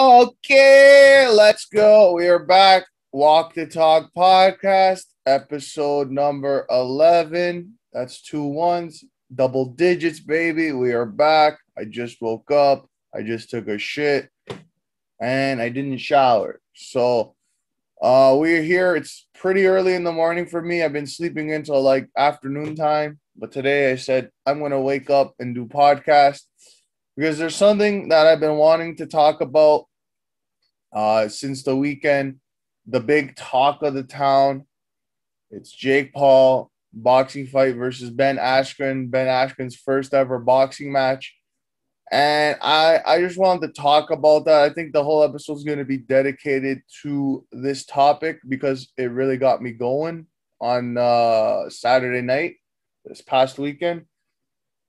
Okay, let's go. We are back. Walk the Talk podcast, episode number 11. That's 2 ones, double digits, baby. We are back. I just woke up. I just took a shit and I didn't shower. So we're here. It's pretty early in the morning for me. I've been sleeping until like afternoon time. But today I said I'm going to wake up and do podcast because there's something that I've been wanting to talk about since the weekend. The big talk of the town. It's Jake Paul boxing fight versus Ben Askren. Ben Askren's first ever boxing match. And I just wanted to talk about that. I think the whole episode is going to be dedicated to this topic because it really got me going on Saturday night this past weekend.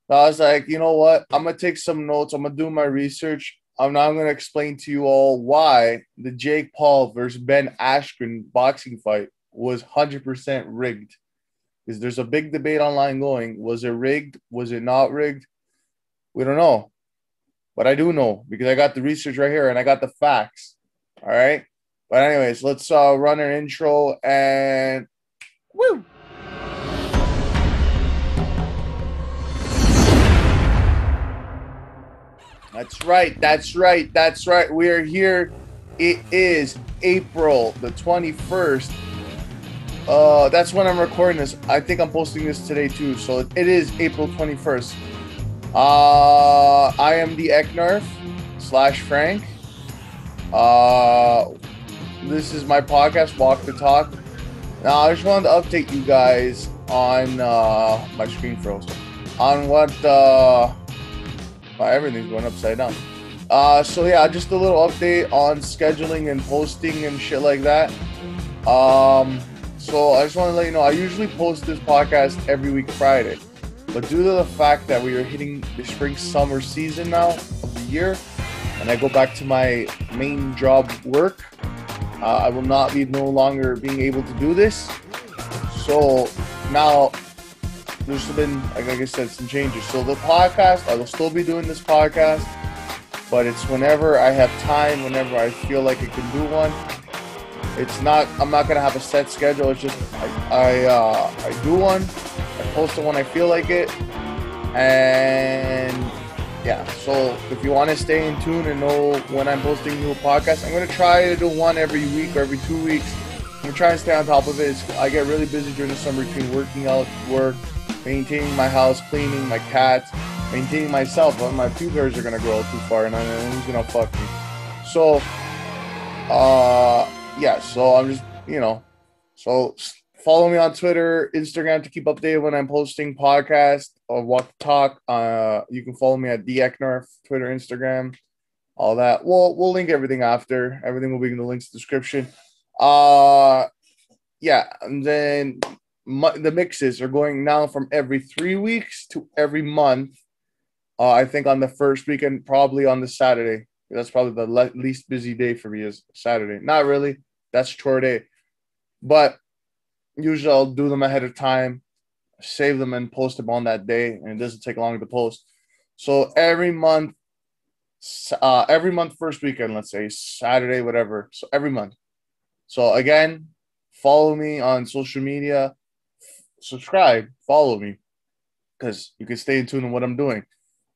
So I was like, you know what? I'm going to take some notes. I'm going to do my research. I'm now going to explain to you all why the Jake Paul versus Ben Askren boxing fight was 100% rigged. Because there's a big debate online going. Was it rigged? Was it not rigged? We don't know. But I do know because I got the research right here and I got the facts. All right. But anyways, let's run our intro and woo. That's right. That's right. That's right. We are here. It is April the 21st. That's when I'm recording this. I think I'm posting this today too. So it is April 21st. I am theEIKNARF / Frank. This is my podcast, Walk the Talk. Now, I just wanted to update you guys on my screen froze. On what everything's going upside down. So yeah, just a little update on scheduling and posting and shit like that. So I just want to let you know, I usually post this podcast every week Friday. But due to the fact that we are hitting the spring-summer season now of the year, and I go back to my main job work, I will not be no longer being able to do this. So now there's been, like I said, some changes. So the podcast, I will still be doing this podcast, but it's whenever I have time, whenever I feel like I can do one. I'm not going to have a set schedule. It's just I do one. I post it when I feel like it. And yeah, so if you want to stay in tune and know when I'm posting new podcasts, I'm going to try to do one every week or every 2 weeks. I'm going to try and stay on top of it. I get really busy during the summer between working out, work, maintaining my house, cleaning my cats, maintaining myself. Well, my pubic hairs are going to grow too far and who's going to fuck me? So, yeah, so I'm just, so follow me on Twitter, Instagram to keep updated when I'm posting podcasts or Walk the Talk. You can follow me at theEIKNARF, Twitter, Instagram, all that. We'll link everything after. Everything will be in the links description. Yeah, and then the mixes are going now from every 3 weeks to every month. I think on the first weekend, probably on the Saturday. That's probably the least busy day for me is Saturday. Not really. That's chore day. But usually I'll do them ahead of time, save them and post them on that day. And it doesn't take long to post. So every month, first weekend, let's say Saturday, whatever. So every month. So again, follow me on social media, subscribe, follow me because you can stay in tune on what I'm doing.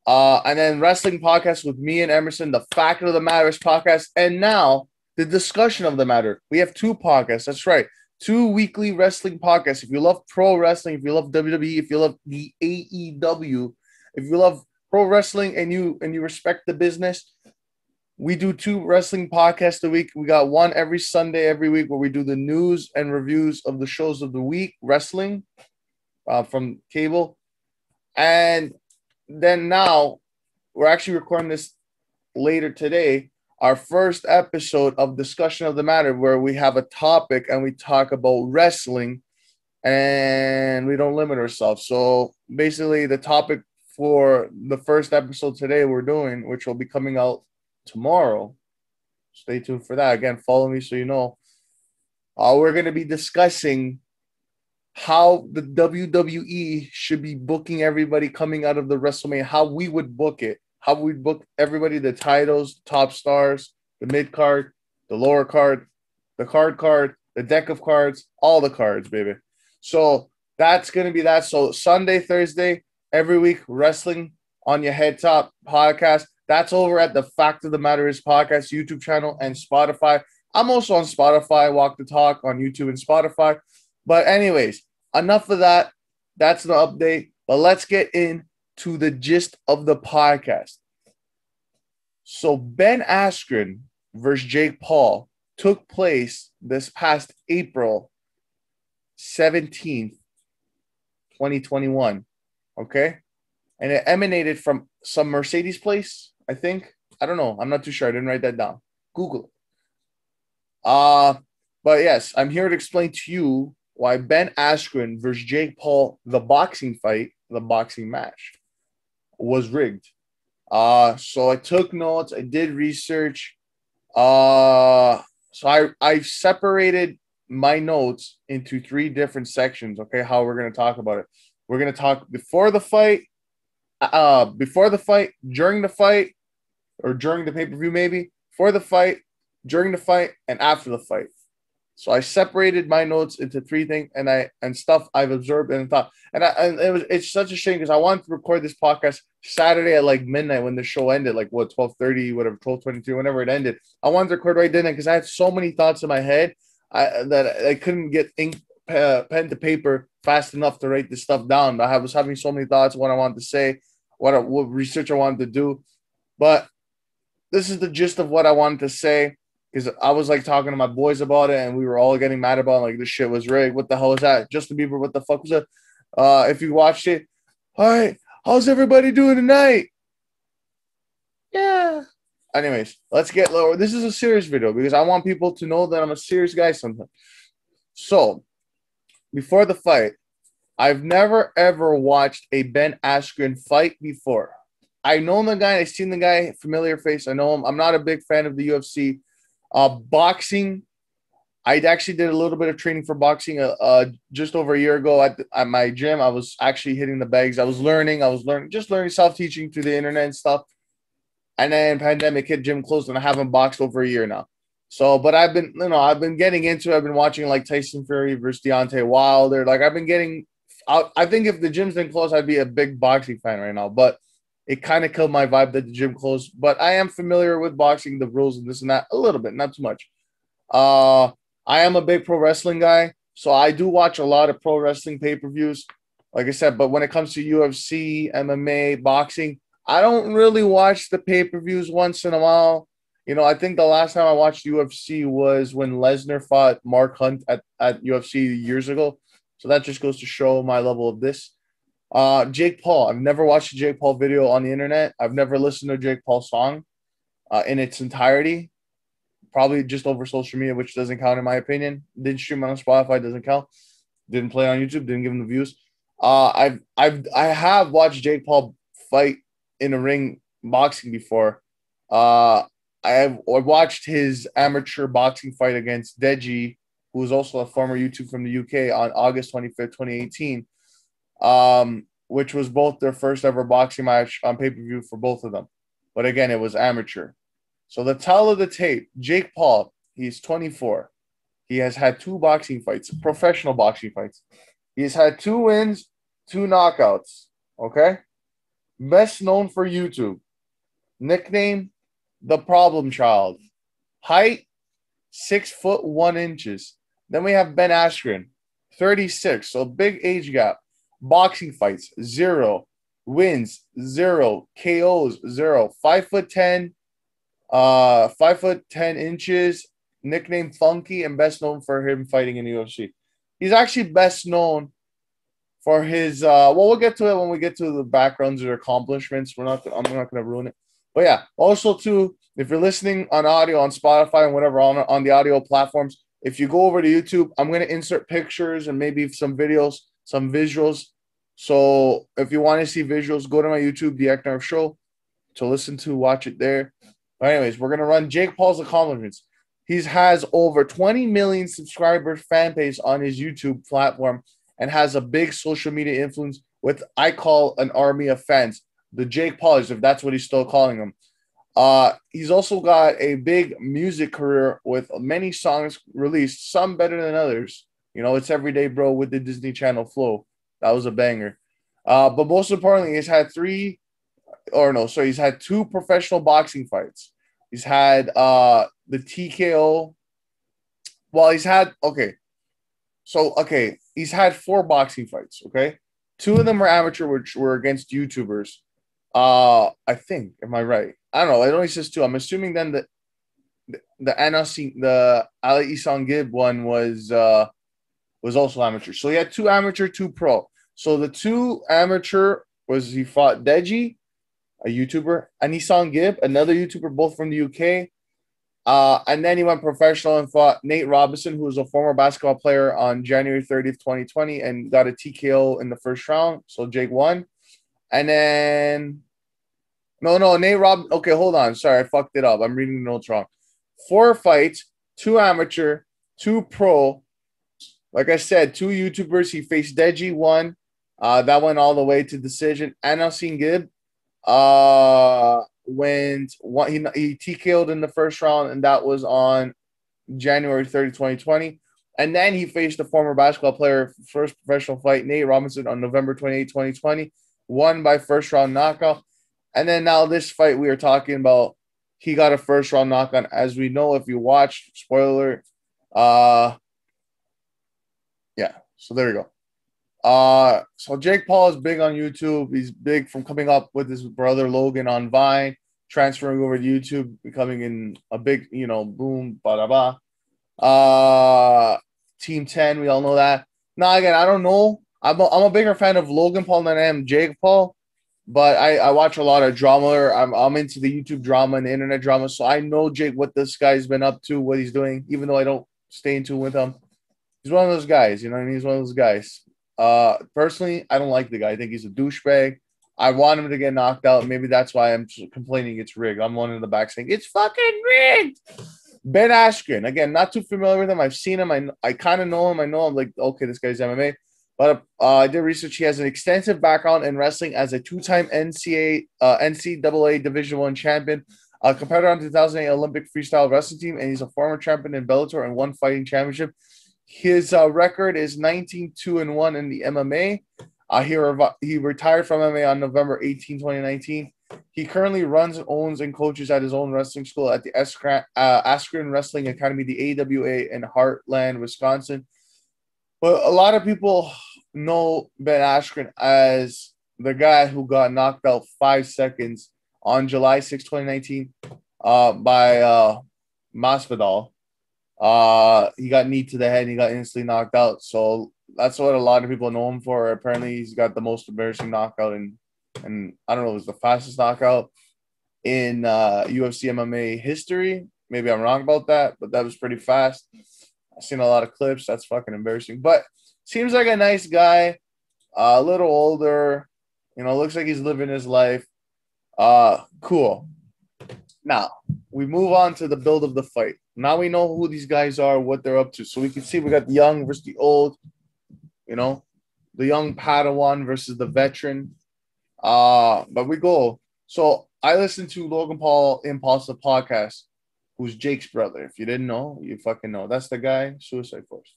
And then wrestling podcast with me and Emerson, the Fact of the Matters podcast. And now the discussion of the matter. We have 2 podcasts. That's right. 2 weekly wrestling podcasts. If you love pro wrestling, if you love WWE, if you love the AEW, if you love pro wrestling and you respect the business, we do 2 wrestling podcasts a week. We got one every Sunday, every week, where we do the news and reviews of the shows of the week, wrestling from cable. And then now we're actually recording this later today, our first episode of Discussion of the Matter, where we have a topic and we talk about wrestling and we don't limit ourselves. So basically the topic for the first episode today we're doing, which will be coming out tomorrow. Stay tuned for that. Again, follow me so you know. We're going to be discussing how the WWE should be booking everybody coming out of the WrestleMania, how we would book it, how we book everybody, the titles, top stars, the mid card, the lower card, the card, the deck of cards, all the cards, baby. So that's going to be that. So Sunday, Thursday, every week, wrestling on your head top podcast. That's over at the Fact of the Matter is podcast YouTube channel and Spotify. I'm also on Spotify, Walk the Talk on YouTube and Spotify. But anyways, enough of that. That's the update. But let's get into the gist of the podcast. So Ben Askren versus Jake Paul took place this past April 17th, 2021. Okay? And it emanated from some Mercedes place, I think. I don't know. I'm not too sure. I didn't write that down. Google it. But yes, I'm here to explain to you why Ben Askren versus Jake Paul, the boxing fight, the boxing match, was rigged. So I took notes. I did research. So I separated my notes into 3 different sections. Okay, how we're gonna talk about it. We're gonna talk before the fight, during the fight, or during the pay-per-view, maybe for the fight, during the fight, and after the fight. So I separated my notes into 3 things and stuff I've observed and thought. And it's such a shame because I wanted to record this podcast Saturday at like midnight when the show ended, like 12:30, whatever, 12:23, whenever it ended. I wanted to record right then because I had so many thoughts in my head that I couldn't get pen to paper fast enough to write this stuff down. I was having so many thoughts, what I wanted to say, what research I wanted to do. But this is the gist of what I wanted to say. Because I was like talking to my boys about it, and we were all getting mad about it, like this shit was rigged. What the hell is that? Justin Bieber, what the fuck was that? If you watched it, all right, how's everybody doing tonight? Yeah. Anyways, let's get lower. This is a serious video because I want people to know that I'm a serious guy sometimes. So, before the fight, I've never ever watched a Ben Askren fight before. I know the guy. I've seen the guy, familiar face. I know him. I'm not a big fan of the UFC. Boxing, I actually did a little bit of training for boxing just over a year ago at my gym. I was actually hitting the bags. I was learning, self-teaching through the internet and stuff. And then pandemic hit, gym closed, and I haven't boxed over a year now. So, but I've been getting into it. I've been watching like Tyson Fury versus Deontay Wilder. Like I've been getting out. I think if the gyms didn't close, I'd be a big boxing fan right now. But it kind of killed my vibe that the gym closed, but I am familiar with boxing, the rules and this and that a little bit, not too much. I am a big pro wrestling guy, so I do watch a lot of pro wrestling pay-per-views, like I said. But when it comes to UFC, MMA, boxing, I don't really watch the pay-per-views once in a while. You know, I think the last time I watched UFC was when Lesnar fought Mark Hunt at UFC years ago. So that just goes to show my level of this. Jake Paul. I've never watched a Jake Paul video on the internet. I've never listened to a Jake Paul song in its entirety. Probably just over social media, which doesn't count in my opinion. Didn't stream on Spotify, doesn't count. Didn't play on YouTube, didn't give him the views. I have watched Jake Paul fight in a ring boxing before. I watched his amateur boxing fight against Deji, who was also a former YouTube from the UK, on August 25th, 2018. Which was both their first ever boxing match on pay-per-view for both of them. But again, it was amateur. So the tell of the tape, Jake Paul, he's 24. He has had 2 boxing fights, professional boxing fights. He's had 2 wins, 2 knockouts. Okay? Best known for YouTube. Nickname, the problem child. Height, 6'1". Then we have Ben Askren, 36. So big age gap. Boxing fights, 0. Wins, 0. KOs, 0. 5'10", 5'10". Nickname Funky, and best known for him fighting in the UFC. He's actually best known for his we'll get to it when we get to the backgrounds or accomplishments. I'm not gonna ruin it. But yeah, also too, if you're listening on audio on Spotify and whatever on the audio platforms, if you go over to YouTube, I'm gonna insert pictures and maybe some videos, some visuals. So if you want to see visuals, go to my YouTube, theEIKNARFshow, to listen to, watch it there. But anyways, we're going to run Jake Paul's accomplishments. He has over 20 million subscribers, fan base on his YouTube platform, and has a big social media influence with, I call, an army of fans. The Jake Pauls, if that's what he's still calling them. He's also got a big music career with many songs released, some better than others. You know, it's Everyday Bro with the Disney Channel flow. That was a banger. But most importantly, he's had two professional boxing fights. He's had the TKO. Well, he's had four boxing fights. Okay, two of them were amateur, which were against YouTubers. I think. Am I right? I don't know. It only says two. I'm assuming then that the Ali Isan Gib one was also amateur. So he had two amateur, two pro. So the two amateur he fought Deji, a YouTuber, and Isan Gib, another YouTuber, both from the UK. And then he went professional and fought Nate Robinson, who was a former basketball player, on January 30th, 2020, and got a TKO in the first round. So Jake won. And then Nate Rob. Okay, hold on. Sorry, I fucked it up. I'm reading the notes wrong. 4 fights, 2 amateur, 2 pro. Like I said, 2 YouTubers. He faced Deji, won. That went all the way to decision. Anasin Gib went one. He TKO'd in the first round, and that was on January 30, 2020. And then he faced the former basketball player, first professional fight, Nate Robinson, on November 28, 2020. Won by first round knockout. And then now this fight we are talking about, he got a first round knockout. As we know, if you watched, spoiler, yeah. So there you go. So Jake Paul is big on YouTube. He's big from coming up with his brother Logan on Vine, transferring over to YouTube, becoming in a big, boom, ba-da-ba. Team 10, we all know that. Now, again, I don't know. I'm a bigger fan of Logan Paul than I am Jake Paul. But I watch a lot of drama. I'm into the YouTube drama and the internet drama. So I know Jake, what this guy's been up to, what he's doing, even though I don't stay in tune with him. He's one of those guys, you know what I mean? He's one of those guys. Personally, I don't like the guy. I think he's a douchebag. I want him to get knocked out. Maybe that's why I'm complaining it's rigged. I'm one in the back saying, it's fucking rigged. Ben Askren. Again, not too familiar with him. I've seen him. I kind of know him. I know I'm like, okay, this guy's MMA. But I did research. He has an extensive background in wrestling as a 2-time NCAA Division I champion, a competitor on the 2008 Olympic freestyle wrestling team, and he's a former champion in Bellator and one fighting championship. His record is 19-2-1 in the MMA. He retired from MMA on November 18, 2019. He currently runs, owns, and coaches at his own wrestling school at the Askren Wrestling Academy, the AWA, in Heartland, Wisconsin. But a lot of people know Ben Askren as the guy who got knocked out 5 seconds on July 6, 2019 by Masvidal. He got knee to the head and he got instantly knocked out. So that's what a lot of people know him for. Apparently, he's got the most embarrassing knockout and I don't know, it was the fastest knockout in UFC MMA history. Maybe I'm wrong about that, but that was pretty fast. I've seen a lot of clips. That's fucking embarrassing. But seems like a nice guy, a little older. Looks like he's living his life. Cool. Now, we move on to the build of the fight. Now we know who these guys are, what they're up to. So we can see we got the young versus the old, the young Padawan versus the veteran. But we go. So I listened to Logan Paul Impulsive podcast, who's Jake's brother. If you didn't know, you fucking know. That's the guy, Suicide Force.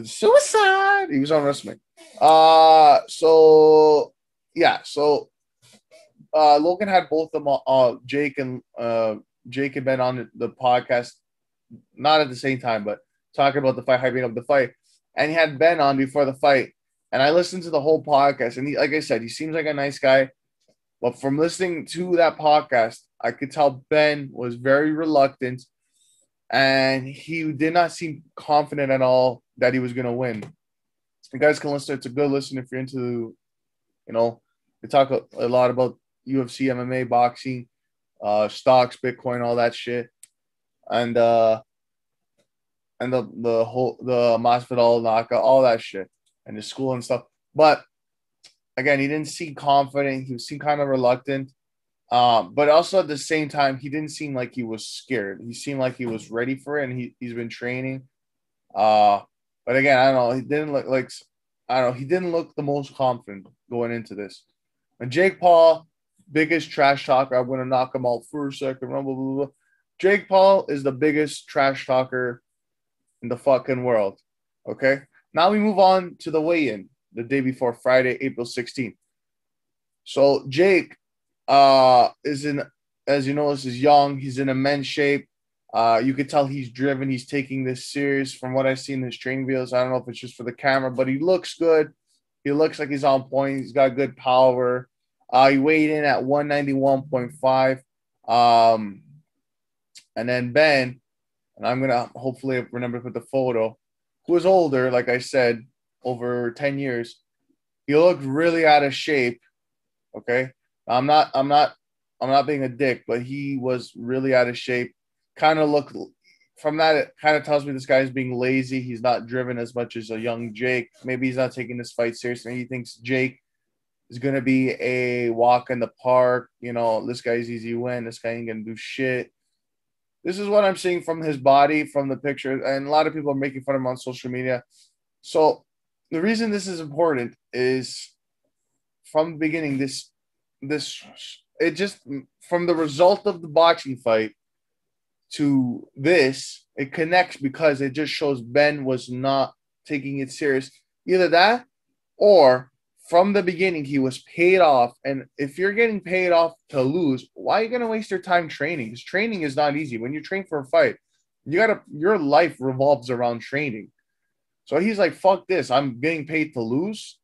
Suicide! He was on wrestling. So Logan had both of them, Jake and Ben on the podcast, not at the same time, but talking about the fight, hyping up the fight. And he had Ben on before the fight. And I listened to the whole podcast. And like I said, he seems like a nice guy. But from listening to that podcast, I could tell Ben was very reluctant. And he did not seem confident at all that he was going to win. You guys can listen. It's a good listen if you're into, they talk a lot about UFC, MMA, boxing, stocks, Bitcoin, all that shit. And the Masvidal knockout, all that shit, and the school and stuff. But again, he didn't seem confident. He seemed kind of reluctant. But also at the same time, he didn't seem like he was scared. He seemed like he was ready for it, and he's been training. But again, I don't know. He didn't look he didn't look the most confident going into this. And Jake Paul, biggest trash talker. I'm gonna knock him out for a second. Blah, blah, blah, blah. Jake Paul is the biggest trash talker in the fucking world. Okay. Now we move on to the weigh-in the day before Friday, April 16th. So Jake is in, as you know, this is young. He's in immense shape. You could tell he's driven. He's taking this serious from what I've seen in his training videos. I don't know if it's just for the camera, but he looks good. He looks like he's on point. He's got good power. He weighed in at 191.5. And then Ben, and I'm going to hopefully remember to put the photo, who is older, like I said, over 10 years. He looked really out of shape. Okay. I'm not being a dick, but he was really out of shape. Kind of looked from that, it kind of tells me this guy is being lazy. He's not driven as much as a young Jake. Maybe he's not taking this fight seriously. He thinks Jake is going to be a walk in the park. You know, this guy's easy win. This guy ain't going to do shit. This is what I'm seeing from his body, from the picture. And a lot of people are making fun of him on social media. So the reason this is important is from the beginning, it just, from the result of the boxing fight to this, it connects because it just shows Ben was not taking it serious. Either that or from the beginning, he was paid off. And if you're getting paid off to lose, why are you going to waste your time training? Because training is not easy. When you train for a fight, your life revolves around training. So he's like, fuck this. I'm getting paid to lose.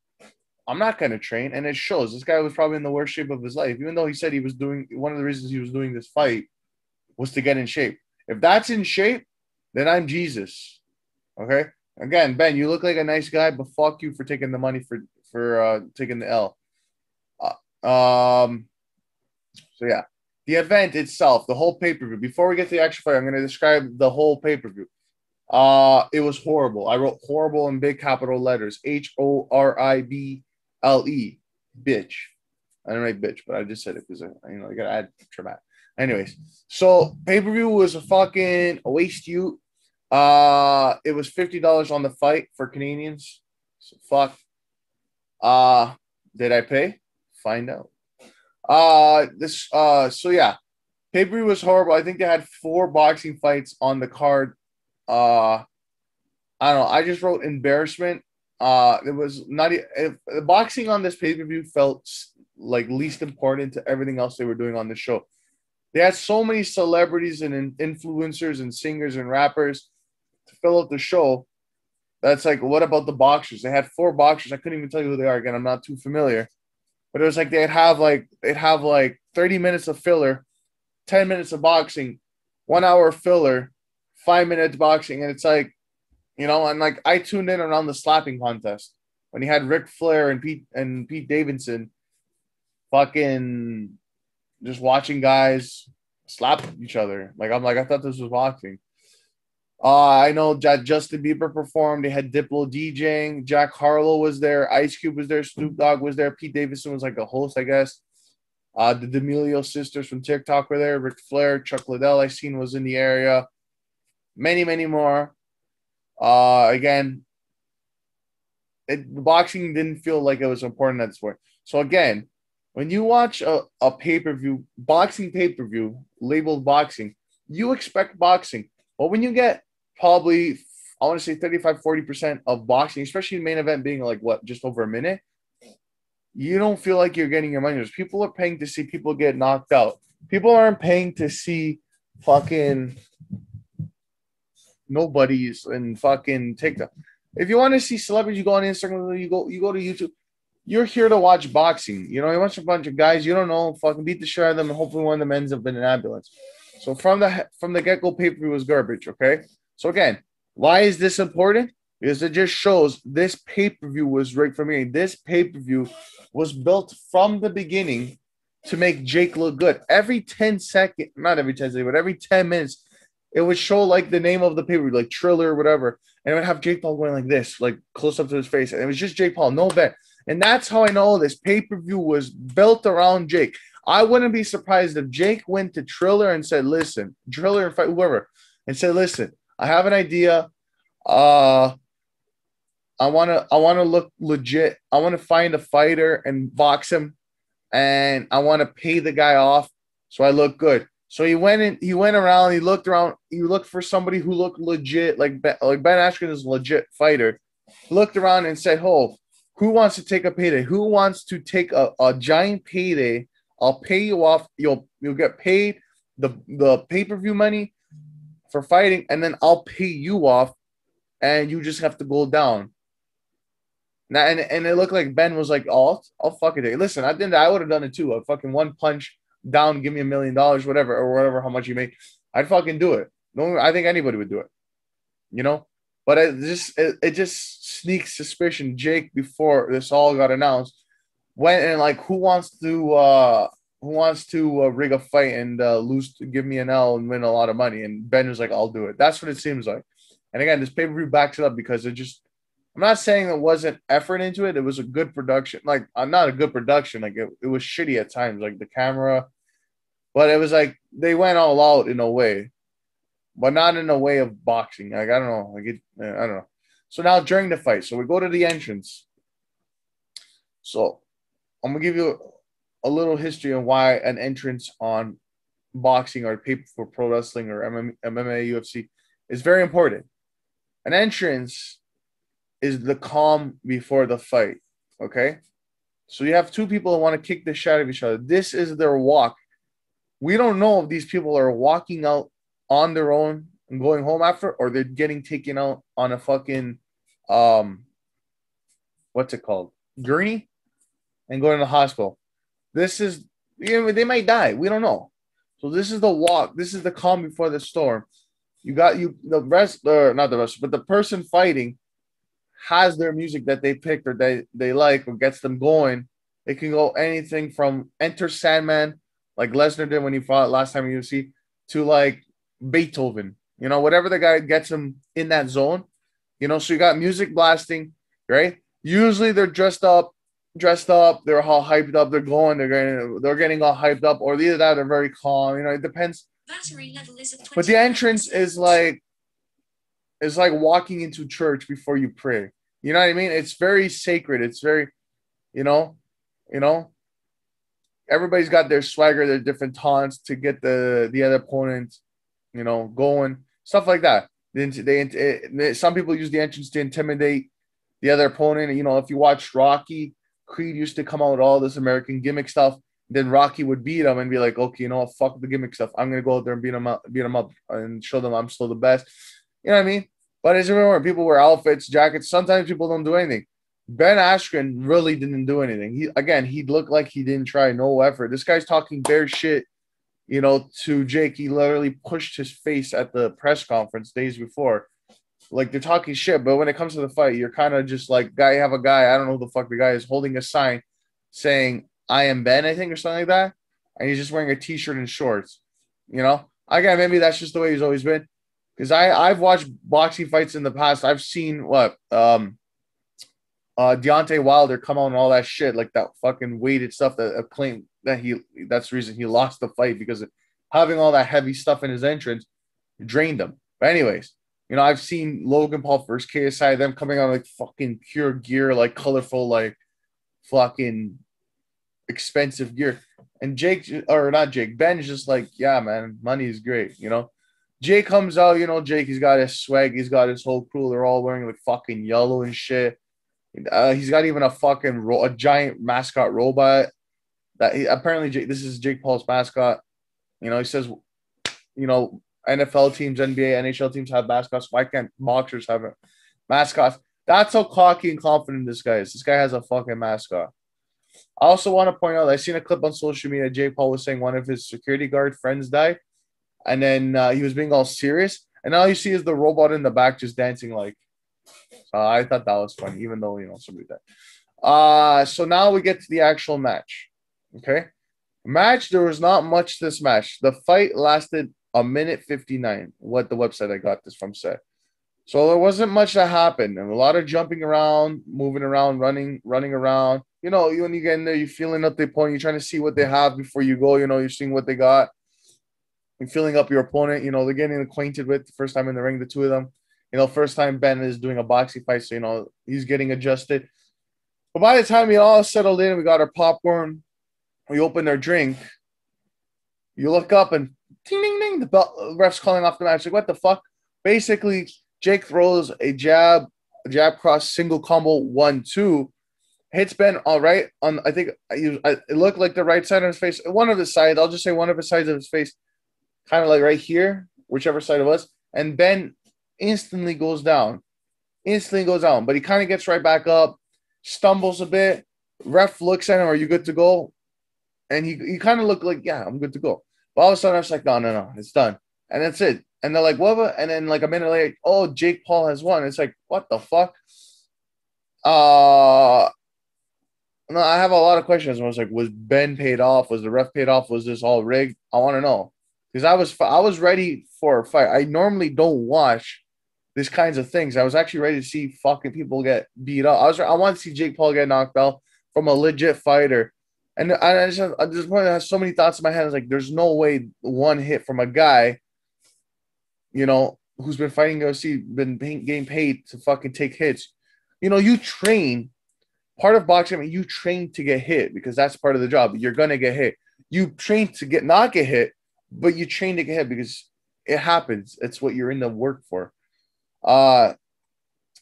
I'm not going to train. And it shows. This guy was probably in the worst shape of his life, even though he said he was doing, one of the reasons he was doing this fight was to get in shape. If that's in shape, then I'm Jesus. Okay? Again, Ben, you look like a nice guy, but fuck you for taking the money for taking the L. So yeah, the event itself, the whole pay-per-view. Before we get to the actual fight, I'm going to describe the whole pay-per-view. It was horrible. I wrote horrible in big capital letters. HORIBLE. Bitch. I didn't write bitch, but I just said it because you got to add traumatic. Anyways, so pay-per-view was a fucking waste. It was $50 on the fight for Canadians. So fuck. Did I pay? Find out. So yeah, pay-per-view was horrible. I think they had 4 boxing fights on the card. I don't know. I just wrote embarrassment. It was not the boxing on this pay-per-view felt like least important to everything else they were doing on the show. They had so many celebrities and influencers and singers and rappers to fill out the show. That's like, what about the boxers? They had 4 boxers. I couldn't even tell you who they are. Again, I'm not too familiar. But it was like they'd have like 30 minutes of filler, 10 minutes of boxing, 1 hour filler, 5 minutes boxing. And it's like, and like I tuned in around the slapping contest when he had Ric Flair and Pete Davidson fucking just watching guys slap each other. Like, I'm like, I thought this was boxing. I know that Justin Bieber performed. They had Diplo DJing. Jack Harlow was there. Ice Cube was there. Snoop Dogg was there. Pete Davidson was like a host, I guess. The D'Amelio sisters from TikTok were there. Ric Flair, Chuck Liddell, I seen was in the area. Many, many more. Again, the boxing didn't feel like it was important at this point. So again, when you watch a pay-per-view, boxing pay-per-view labeled boxing, you expect boxing. But when you get probably, I want to say 35-40% of boxing, especially the main event being like just over a minute, you don't feel like you're getting your money. People are paying to see people get knocked out. People aren't paying to see fucking nobodies and fucking TikTok. If you want to see celebrities, you go on Instagram, you go to YouTube. You're here to watch boxing. You watch a bunch of guys you don't know, fucking beat the shit out of them, and hopefully one of them ends up in an ambulance. So from the get-go, pay-per-view was garbage, okay? So again, why is this important? Because it just shows this pay-per-view was rigged for me. This pay-per-view was built from the beginning to make Jake look good. Every 10 seconds, not every 10 seconds, but every 10 minutes, it would show like the name of the pay-per-view, like Triller or whatever, and it would have Jake Paul going like this, like close up to his face. And it was just Jake Paul, no bet. And that's how I know this pay-per-view was built around Jake. I wouldn't be surprised if Jake went to Triller and said, listen, Triller, fight whoever, and said, listen, I have an idea. I want to look legit. I want to find a fighter and box him. and I want to pay the guy off so I look good. So he went around, he looked around, he looked for somebody who looked legit, like Ben Askren is a legit fighter. He looked around and said, "Oh, who wants to take a payday? Who wants to take a giant payday? I'll pay you off. You'll get paid the pay-per-view money for fighting, and then I'll pay you off, and you just have to go down." Now, and it looked like Ben was like, "Oh, I'll fucking take it." Listen, I would have done it too. A fucking one punch down, give me $1 million, whatever, or whatever, how much you make. I'd fucking do it. No, I think anybody would do it, you know. But it just sneaks suspicion. Jake, before this all got announced, went and like, who wants to rig a fight and lose, give me an L and win a lot of money? And Ben was like, "I'll do it." That's what it seems like. And again, this pay-per-view backs it up because it just. I'm not saying there wasn't effort into it. It was a good production. Like, not a good production. Like, it was shitty at times, like the camera. But it was like they went all out in a way, but not in a way of boxing. Like, I don't know. I don't know. So now during the fight, so we go to the entrance. So I'm going to give you a little history on why an entrance on boxing or paper for pro wrestling or MMA, UFC is very important. An entrance is the calm before the fight, okay? So you have two people that want to kick the shit out of each other. This is their walk. We don't know if these people are walking out on their own and going home after, or they're getting taken out on a fucking, what's it called? Gurney, and going to the hospital. This is, they might die. We don't know. So this is the walk. This is the calm before the storm. The wrestler, not the wrestler, but the person fighting has their music that they picked or they like or gets them going. It can go anything from Enter Sandman, like Lesnar did when he fought last time in UFC, to like Beethoven. Whatever the guy gets him in that zone. So you got music blasting, right? Usually they're dressed up, they're all hyped up, they're getting all hyped up, or either that or they're very calm. It depends. But the entrance is like walking into church before you pray. You know what I mean? It's very sacred. It's very, everybody's got their swagger, their different taunts to get the other opponent, going, stuff like that. Some people use the entrance to intimidate the other opponent. If you watch Rocky, Creed used to come out with all this American gimmick stuff. Then Rocky would beat him and be like, "Okay, fuck the gimmick stuff. I'm gonna go out there and beat him up and show them I'm still the best." You know what I mean? But as everywhere, people wear outfits, jackets. Sometimes people don't do anything. Ben Askren really didn't do anything. He looked like he didn't try, no effort. This guy's talking bare shit, to Jake. He literally pushed his face at the press conference days before. Like, they're talking shit, but when it comes to the fight, you're kind of just like, I don't know who the fuck the guy is, holding a sign saying, "I am Ben," I think, or something like that. And he's just wearing a t-shirt and shorts. Again, maybe that's just the way he's always been. Because I've watched boxing fights in the past. I've seen Deontay Wilder come out and all that shit, like that fucking weighted stuff that claimed that that's the reason he lost the fight, because of having all that heavy stuff in his entrance drained him. But anyways, I've seen Logan Paul versus KSI, them coming out like fucking pure gear, like colorful, like fucking expensive gear. And Ben is just like, "Yeah, man, money is great," Jay comes out, Jake, he's got his swag, he's got his whole crew. They're all wearing like fucking yellow and shit. He's got even a giant mascot robot apparently this is Jake Paul's mascot. He says, NFL teams, NBA, NHL teams have mascots. Why can't boxers have mascots? That's how cocky and confident this guy is. This guy has a fucking mascot. I also want to point out, I seen a clip on social media. Jake Paul was saying one of his security guard friends died. And then he was being all serious. And all you see is the robot in the back just dancing like. I thought that was funny, even though, somebody died. So now we get to the actual match. Okay? There was not much this match. The fight lasted 1:59, what the website I got this from said. So there wasn't much that happened. And a lot of jumping around, moving around, running around. When you get in there, you're feeling up the opponent. You're trying to see what they have before you go. You're seeing what they got. And filling up your opponent, they're getting acquainted with the first time in the ring, the two of them. First time Ben is doing a boxing fight, so he's getting adjusted. But by the time we all settled in, we got our popcorn, We open their drink. You look up and ding, ding, ding. The ref's calling off the match. Like, what the fuck? Basically, Jake throws a jab cross, single combo, 1-2. Hits Ben all right on, I think it looked like the right side of his face. One of his sides, I'll just say one of his sides of his face, kind of like right here, whichever side it was. And Ben instantly goes down. But he kind of gets right back up, stumbles a bit. Ref looks at him, are you good to go? And he kind of looked like, yeah, I'm good to go. But all of a sudden, I was like, no, it's done. And that's it. And they're like, what? And then like a minute later, oh, Jake Paul has won. It's like, what the fuck? No, I have a lot of questions. I was like, was Ben paid off? Was the ref paid off? Was this all rigged? I want to know. Because I was ready for a fight. I normally don't watch these kinds of things. I was actually ready to see fucking people get beat up. I want to see Jake Paul get knocked out from a legit fighter. And I just have so many thoughts in my head. I was like, there's no way one hit from a guy, who's been fighting UFC, getting paid to fucking take hits. You train. Part of boxing, you train to get hit because that's part of the job. You're going to get hit. You train to not get hit, but you train to get hit because it happens. It's what you're in the work for. But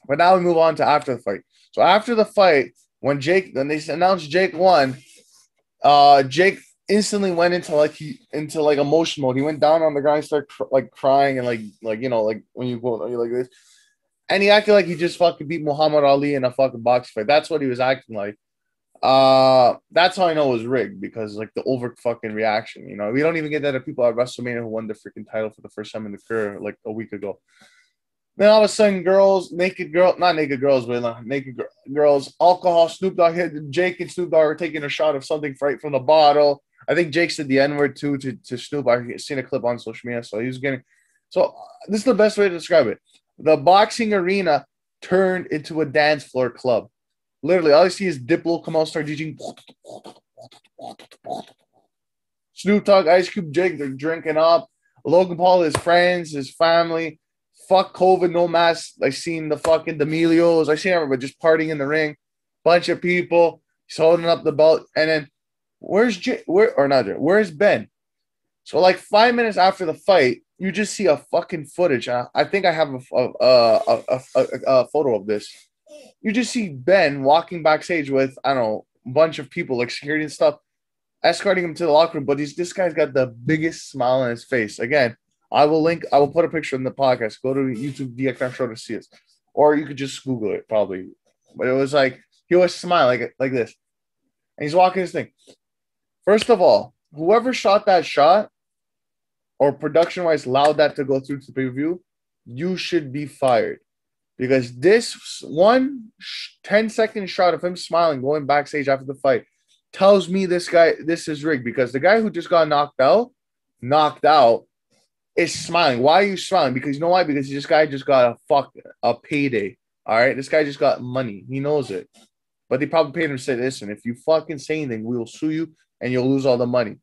now we move on to after the fight. So after the fight, when they announced Jake won, Jake instantly went into emotion mode. He went down on the ground and started crying and like when you go like this. And he acted like he just fucking beat Muhammad Ali in a fucking boxing fight. That's what he was acting like. That's how I know it was rigged because like the over fucking reaction. We don't even get that of people at WrestleMania who won the freaking title for the first time in their career like a week ago. Then all of a sudden, naked girls, alcohol. Snoop Dogg hit Jake and Snoop Dogg are taking a shot of something right from the bottle. I think Jake said the N-word too to Snoop. I've seen a clip on social media, so he was getting. So this is the best way to describe it. The boxing arena turned into a dance floor club. Literally, all I see is Diplo come out, start DJing. Snoop Dogg, Ice Cube, Jake, they're drinking up. Logan Paul, his friends, his family. Fuck COVID, no mask. I seen the fucking D'Amelios. I seen everybody just partying in the ring. Bunch of people. He's holding up the belt. And then, where's Ben? So like 5 minutes after the fight, you just see a fucking footage. I think I have a photo of this. You just see Ben walking backstage with, I don't know, a bunch of people like security and stuff, escorting him to the locker room. But this guy's got the biggest smile on his face. Again, I will put a picture in the podcast. Go to YouTube theEIKNARF to see it. Or you could just Google it probably. But it was like, he was smiling like this. And he's walking his thing. First of all, whoever shot that shot or production-wise allowed that to go through to the pay-per-view, you should be fired. Because this 10-second shot of him smiling going backstage after the fight tells me this is rigged. Because the guy who just got knocked out, is smiling. Why are you smiling? Because you know why? Because this guy just got a payday. All right? This guy just got money. He knows it. But they probably paid him to say, listen, if you fucking say anything, we will sue you and you'll lose all the money.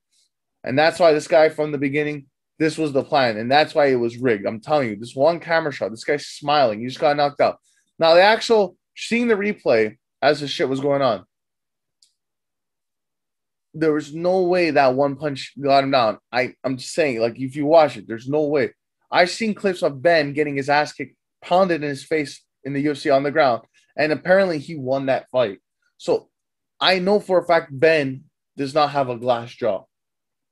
And that's why this guy from the beginning, this was the plan. And that's why it was rigged. I'm telling you, this one camera shot, this guy's smiling. He just got knocked out. Now, seeing the replay as this shit was going on, there was no way that one punch got him down. I'm just saying, like, if you watch it, there's no way. I've seen clips of Ben getting his ass kicked, pounded in his face in the UFC on the ground, and apparently he won that fight. So I know for a fact Ben does not have a glass jaw.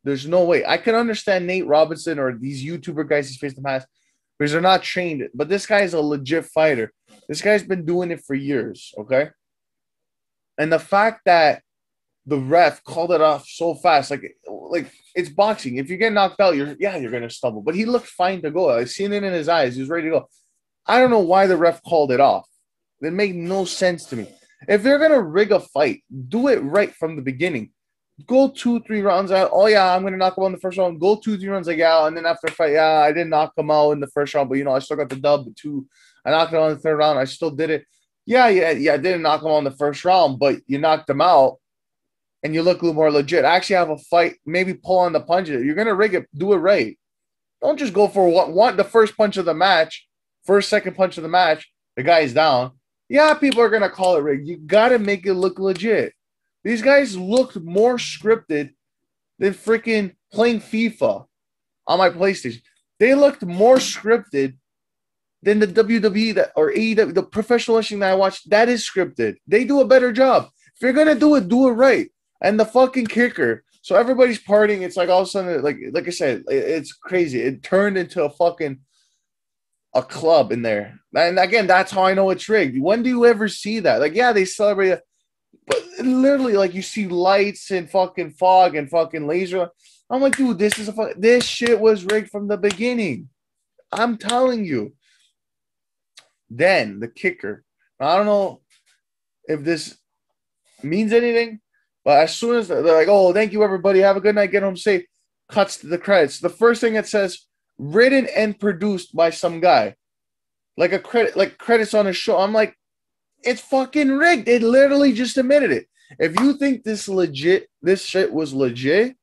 There's no way. I can understand Nate Robinson or these YouTuber guys he's faced in the past because they're not trained. But this guy is a legit fighter. This guy's been doing it for years, okay? And the fact that the ref called it off so fast, like it's boxing. If you get knocked out, you're going to stumble. But he looked fine to go. I've seen it in his eyes. He was ready to go. I don't know why the ref called it off. It made no sense to me. If they're going to rig a fight, do it right from the beginning. Go 2-3 rounds out. Oh, yeah, I'm going to knock him out in the first round. Go 2-3 rounds, like, yeah. And then after a fight, yeah, I didn't knock him out in the first round, but, I still got the dub. I knocked him out in the third round. I still did it. Yeah, I didn't knock him out in the first round, but you knocked him out. And you look a little more legit. Actually have a fight, maybe pull on the punches. You're going to rig it, do it right. Don't just go for the first punch of the match, second punch of the match, the guy's down. Yeah, people are going to call it rigged. You got to make it look legit. These guys looked more scripted than freaking playing FIFA on my PlayStation. They looked more scripted than the WWE that or AEW, the professional wrestling that I watch. That is scripted. They do a better job. If you're gonna do it right. And the fucking kicker. So everybody's partying. It's like all of a sudden, like I said, it's crazy. It turned into a club in there. And again, that's how I know it's rigged. When do you ever see that? Like, yeah, they celebrate it, but literally, like, you see lights and fucking fog and fucking laser. I'm like, dude, this shit was rigged from the beginning. I'm telling you. Then the kicker. I don't know if this means anything, but as soon as they're like, oh, thank you, everybody. Have a good night. Get home safe. Cuts to the credits. The first thing it says, written and produced by some guy. Like a credit, like credits on a show. I'm like, it's fucking rigged. It literally just admitted it. If you think this shit was legit,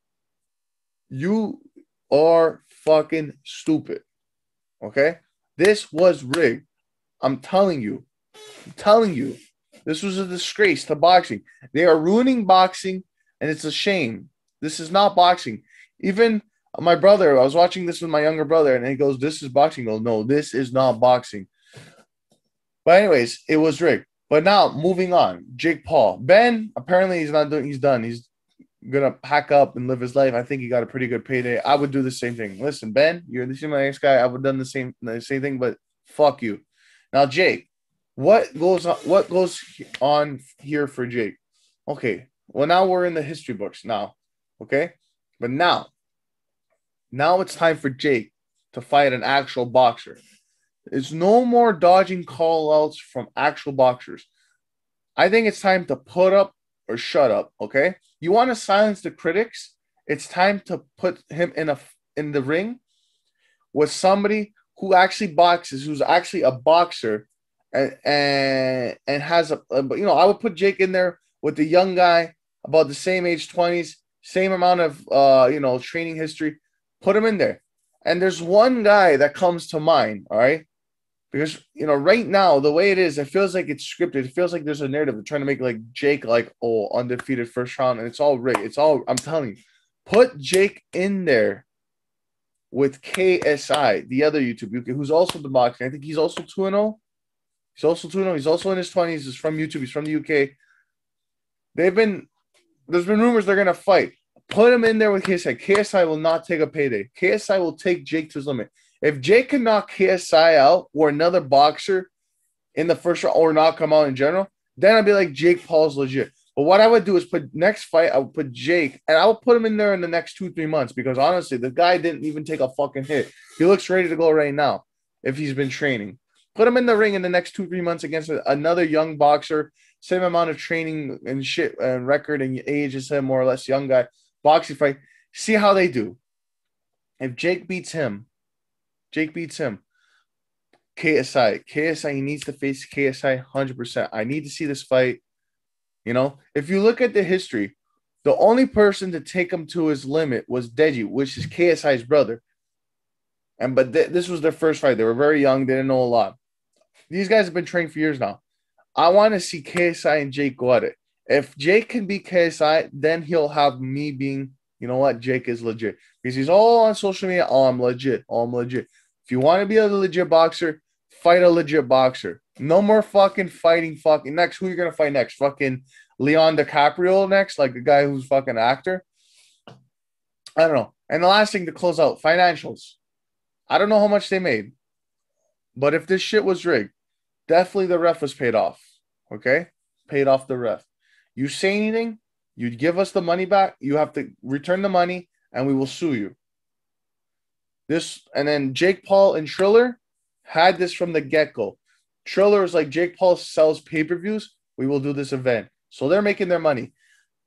you are fucking stupid. Okay? This was rigged. I'm telling you. This was a disgrace to boxing. They are ruining boxing, and it's a shame. This is not boxing. Even my brother, I was watching this with my younger brother, and he goes, this is boxing. I go, no, this is not boxing. But anyways, it was rigged. But now, moving on. Jake Paul. Ben, apparently he's done. He's going to pack up and live his life. I think he got a pretty good payday. I would do the same thing. Listen, Ben, you're my ex guy. I would have done the same thing, but fuck you. Now, Jake, what goes on here for Jake? Okay, well, now we're in the history books now, okay? But now it's time for Jake to fight an actual boxer. There's no more dodging call-outs from actual boxers. I think it's time to put up or shut up, okay? You want to silence the critics? It's time to put him in the ring with somebody who actually boxes, who's actually a boxer, and has I would put Jake in there with the young guy, about the same age, 20s, same amount of training history. Put him in there. And there's one guy that comes to mind, all right? Because right now, the way it is, it feels like it's scripted. It feels like there's a narrative. They're trying to make like Jake undefeated first round, and it's all rigged. I'm telling you, put Jake in there with KSI, the other YouTuber, who's also the boxing. I think he's also 2-0. He's also 2-0. He's also in his 20s. He's from YouTube. He's from the UK. There's been rumors they're going to fight. Put him in there with KSI. KSI will not take a payday. KSI will take Jake to his limit. If Jake can knock KSI out or another boxer in the first round or not come out in general, then I'd be like, Jake Paul's legit. But what I would do is next fight, I would put Jake, and I would put him in there in the next 2-3 months, because honestly, the guy didn't even take a fucking hit. He looks ready to go right now if he's been training. Put him in the ring in the next 2-3 months against another young boxer, same amount of training and shit and record and age as him, more or less, young guy, boxing fight. See how they do. If Jake beats him, KSI, he needs to face KSI 100%. I need to see this fight. If you look at the history, the only person to take him to his limit was Deji, which is KSI's brother. But this was their first fight. They were very young. They didn't know a lot. These guys have been training for years now. I want to see KSI and Jake go at it. If Jake can beat KSI, then he'll have me being, you know what, Jake is legit. Because he's all on social media. Oh, I'm legit. If you want to be a legit boxer, fight a legit boxer. No more fucking fighting next. Who are you going to fight next? Fucking Leon DiCaprio next? Like the guy who's fucking actor? I don't know. And the last thing to close out, financials. I don't know how much they made. But if this shit was rigged, definitely the ref was paid off. Okay? Paid off the ref. You say anything, you'd give us the money back. You have to return the money, and we will sue you. And then Jake Paul and Triller had this from the get-go. Triller is like, Jake Paul sells pay-per-views. We will do this event. So they're making their money.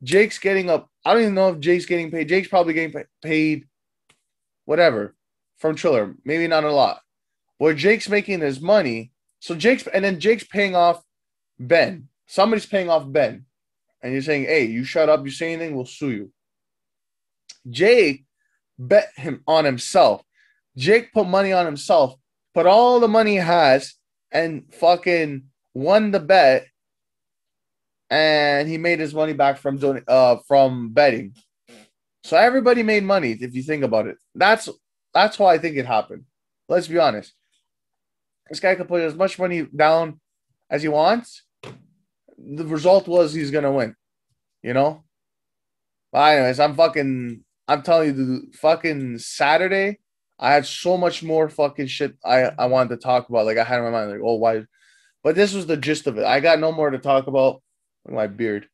Jake's getting up. I don't even know if Jake's getting paid. Jake's probably getting paid whatever from Triller. Maybe not a lot. Where Jake's making his money. So Jake's paying off Ben. Somebody's paying off Ben. And you're saying, hey, you shut up. You say anything, we'll sue you. Jake bet him on himself. Jake put money on himself. Put all the money he has and fucking won the bet. and he made his money back from betting. So everybody made money if you think about it. That's how I think it happened. Let's be honest. This guy could put as much money down as he wants. The result was he's gonna win. You know? But anyways, I'm telling you, the fucking Saturday, I had so much more fucking shit I wanted to talk about. Like I had in my mind, like, oh, why? But this was the gist of it. I got no more to talk about. My beard.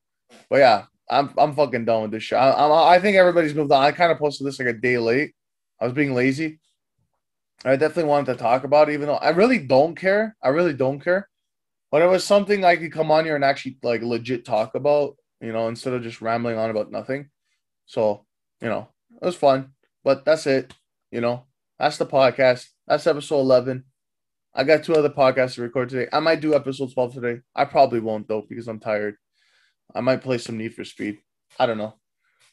But yeah, I'm fucking done with this shit. I think everybody's moved on. I kind of posted this like a day late. I was being lazy. I definitely wanted to talk about it, even though I really don't care. I really don't care. But it was something I could come on here and actually like legit talk about, instead of just rambling on about nothing. So, it was fun. But that's it. That's the podcast. That's episode 11. I got 2 other podcasts to record today. I might do episode 12 today. I probably won't, though, because I'm tired. I might play some Need for Speed. I don't know.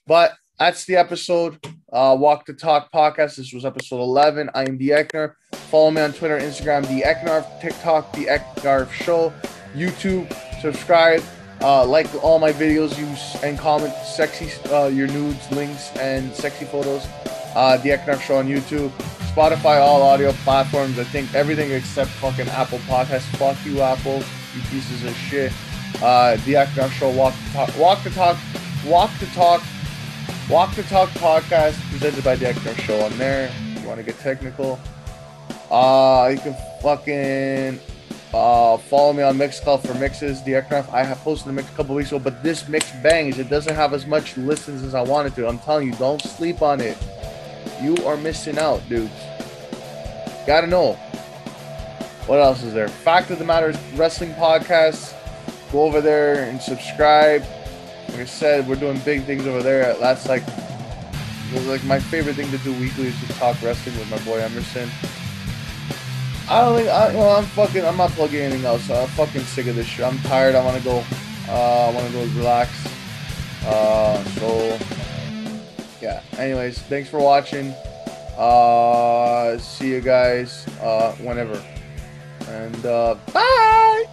But that's the episode. Walk the Talk podcast. This was episode 11. I am theEIKNARF. Follow me on Twitter, Instagram, theEIKNARF, TikTok, theEIKNARFshow, YouTube. Subscribe. Like all my videos. Use and comment sexy your nudes, links, and sexy photos. theEIKNARFshow on YouTube. Spotify, all audio platforms. I think everything except fucking Apple Podcasts. Fuck you, Apple. You pieces of shit. theEIKNARFshow, Walk the Talk podcast presented by theEIKNARFshow on there. If you want to get technical. You can fucking follow me on Mixcloud for mixes. theEIKNARF. I have posted a mix a couple weeks ago, but this mix bangs. It doesn't have as much listens as I wanted to. I'm telling you, don't sleep on it. You are missing out, dudes. Gotta know. What else is there? Fact of the Matter is Wrestling Podcast. Go over there and subscribe. Like I said, we're doing big things over there. That's like my favorite thing to do weekly is just talk wrestling with my boy Emerson. I'm not plugging anything else. I'm fucking sick of this shit. I'm tired. I want to go. Relax. So yeah. Anyways, thanks for watching. See you guys whenever. And bye.